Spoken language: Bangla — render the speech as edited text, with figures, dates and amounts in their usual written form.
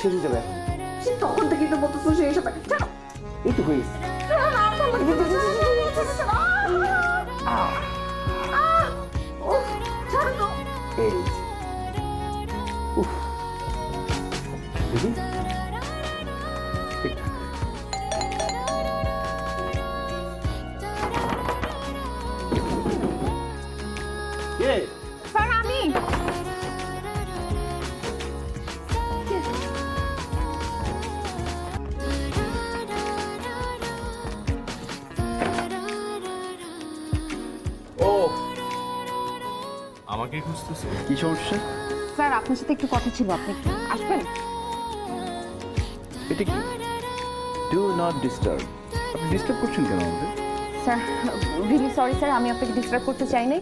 শেষ হয়ে যাবে। সে তখন থেকে তো বলতেছো সে এসব ছাড়ো। এই তো হয়েছে। ছাড়ো তো। এই উফ দেখি ঠিকঠাক। কে? স্যার আমি। ও আমাকে খুঁজতেছো? কি সমস্যা? স্যার আপনার সাথে একটু কথা ছিল, আপনি একটু আসবেন? এটা কি? Do not disturb. আপনি ডিস্টার্ব করছেন কেন আমাদের? স্যার রিয়েলি সরি স্যার, আমি আপনাকে ডিস্টার্ব করতে চাই নাই।